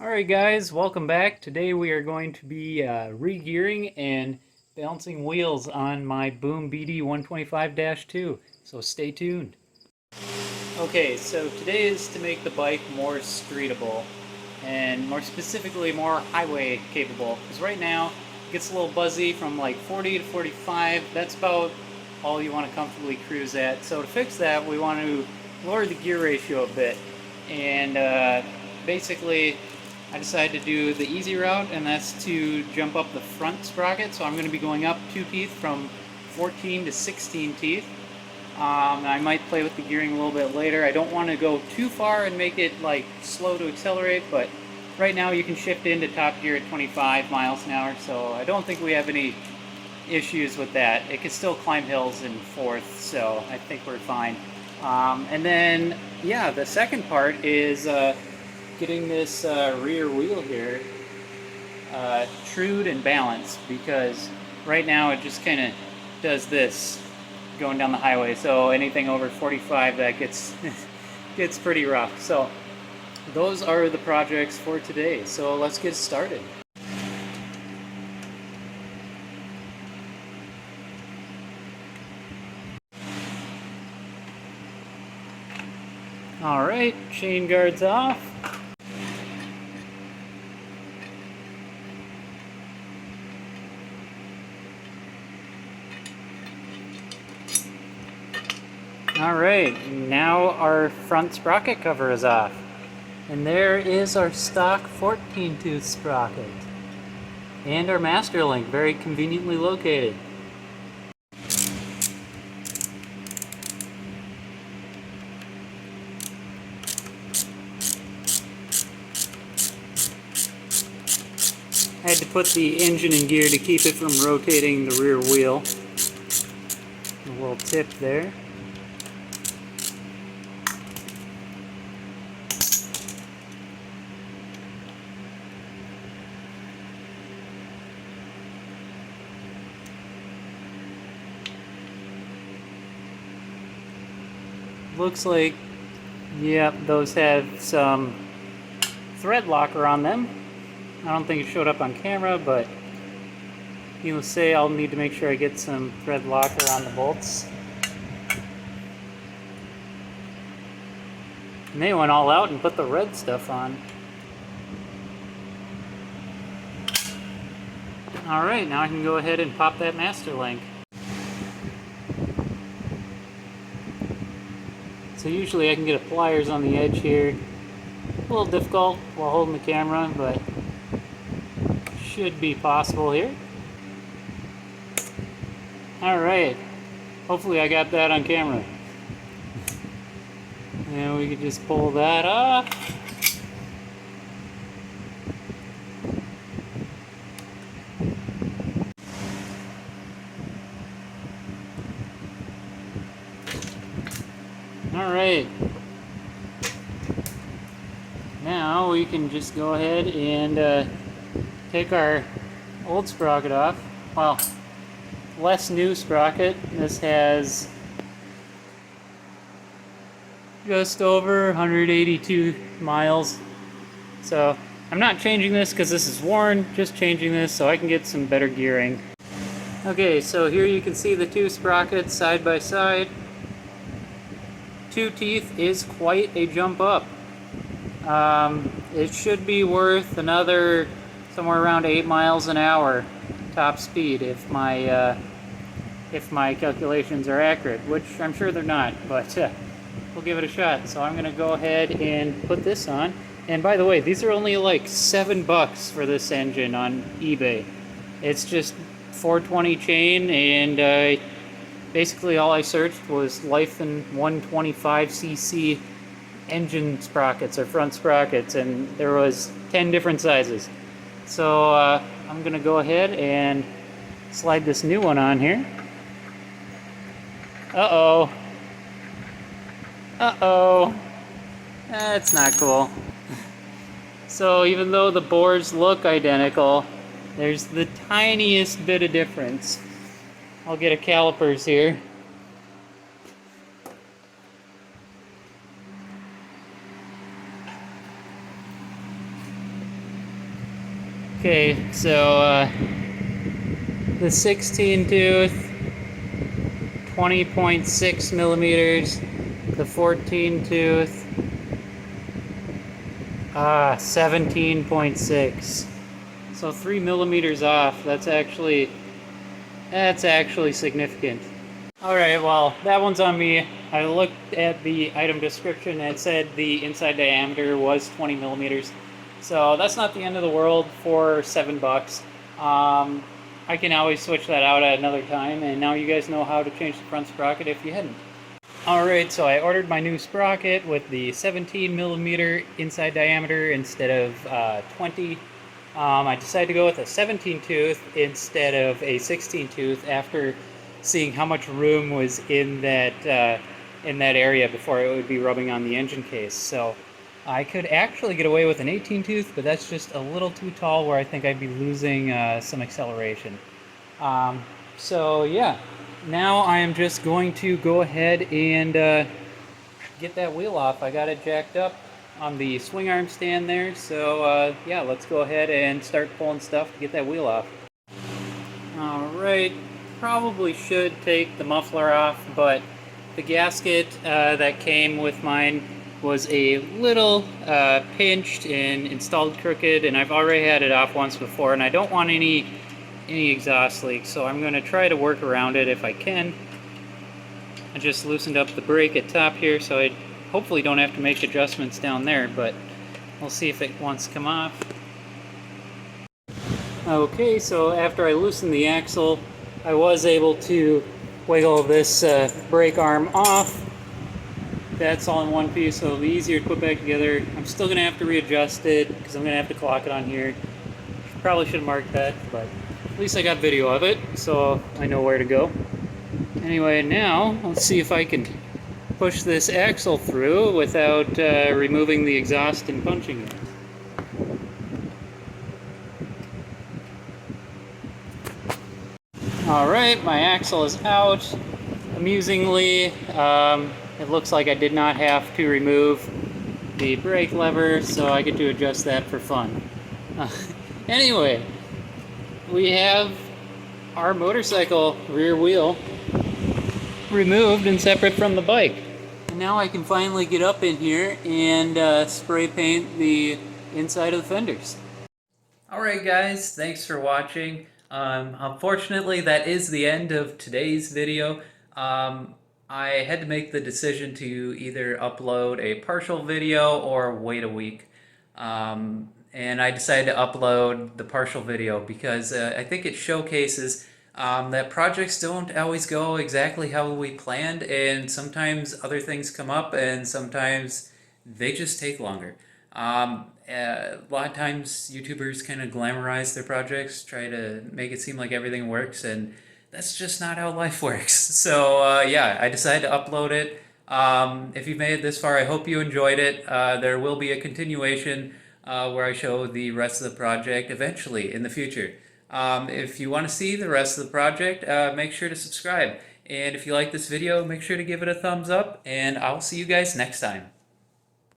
Alright guys, welcome back. Today we are going to be re-gearing and balancing wheels on my Boom BD125-2, so stay tuned. Okay, so today is to make the bike more streetable, and more specifically more highway capable, because right now it gets a little buzzy from like 40 to 45. That's about all you want to comfortably cruise at. So to fix that, we want to lower the gear ratio a bit, and basically I decided to do the easy route, and that's to jump up the front sprocket. So I'm going to be going up 2 teeth from 14 to 16 teeth. I might play with the gearing a little bit later. I don't want to go too far and make it like slow to accelerate, but right now you can shift into top gear at 25 miles an hour, so I don't think we have any issues with that. It can still climb hills in fourth, so I think we're fine. And then, yeah, the second part is getting this rear wheel here trued and balanced, because right now it just kind of does this going down the highway, so anything over 45 that gets gets pretty rough. So those are the projects for today, so let's get started. Alright, chain guards off. Alright, now our front sprocket cover is off. And there is our stock 14-tooth sprocket. And our master link, very conveniently located. I had to put the engine in gear to keep it from rotating the rear wheel. A little tip there. Looks like, yep, those have some thread locker on them. I don't think it showed up on camera, but needless to say, I'll need to make sure I get some thread locker on the bolts. And they went all out and put the red stuff on. Alright, now I can go ahead and pop that master link. So usually I can get a pliers on the edge here. A little difficult while holding the camera, but should be possible here. Alright, hopefully I got that on camera. And we could just pull that off. Alright, now we can just go ahead and take our old sprocket off. Well, less new sprocket. This has just over 182 miles. So I'm not changing this because this is worn, just changing this so I can get some better gearing. Okay, so here you can see the two sprockets side by side. 2 teeth is quite a jump up. It should be worth another somewhere around 8 miles an hour top speed if my calculations are accurate, which I'm sure they're not, but we'll give it a shot. So I'm going to go ahead and put this on. And by the way, these are only like $7 for this engine on eBay. It's just 420 chain, and basically all I searched was life in 125cc engine sprockets or front sprockets, and there was 10 different sizes. So I'm going to go ahead and slide this new one on here. Uh-oh. Uh-oh. That's not cool. So even though the bores look identical, there's the tiniest bit of difference. I'll get a calipers here. Okay, so the 16 tooth, 20.6 millimeters, the 14 tooth, 17.6. So 3 millimeters off. That's actually significant. Alright, well, that one's on me. I looked at the item description and it said the inside diameter was 20 millimeters. So that's not the end of the world for $7. I can always switch that out at another time, and now you guys know how to change the front sprocket if you hadn't. Alright, so I ordered my new sprocket with the 17 millimeter inside diameter instead of 20. I decided to go with a 17 tooth instead of a 16 tooth after seeing how much room was in that area before it would be rubbing on the engine case. So I could actually get away with an 18 tooth, but that's just a little too tall where I think I'd be losing some acceleration. So yeah, now I am just going to go ahead and get that wheel off. I got it jacked up on the swing arm stand there, so yeah, let's go ahead and start pulling stuff to get that wheel off. Alright, probably should take the muffler off, but the gasket that came with mine was a little pinched and installed crooked, and I've already had it off once before, and I don't want any exhaust leaks, so I'm going to try to work around it if I can. I just loosened up the brake at top here, so I hopefully don't have to make adjustments down there, but we'll see if it wants to come off. Okay, so after I loosened the axle, I was able to wiggle this brake arm off. That's all in one piece, so it'll be easier to put back together. I'm still going to have to readjust it because I'm going to have to clock it on here. Probably should have marked that, but at least I got video of it, so I know where to go. Anyway, now let's see if I can push this axle through without removing the exhaust and punching it. Alright, my axle is out. Amusingly, it looks like I did not have to remove the brake lever, so I get to adjust that for fun. Anyway, we have our motorcycle rear wheel removed and separate from the bike. And now I can finally get up in here and spray paint the inside of the fenders. Alright guys, thanks for watching. Unfortunately, that is the end of today's video. I had to make the decision to either upload a partial video or wait a week. And I decided to upload the partial video because I think it showcases that projects don't always go exactly how we planned, and sometimes other things come up and sometimes they just take longer. A lot of times YouTubers kind of glamorize their projects, try to make it seem like everything works, and that's just not how life works. So yeah, I decided to upload it. If you've made it this far, I hope you enjoyed it. There will be a continuation where I show the rest of the project eventually in the future. If you want to see the rest of the project, make sure to subscribe. And if you like this video, make sure to give it a thumbs up, and I'll see you guys next time.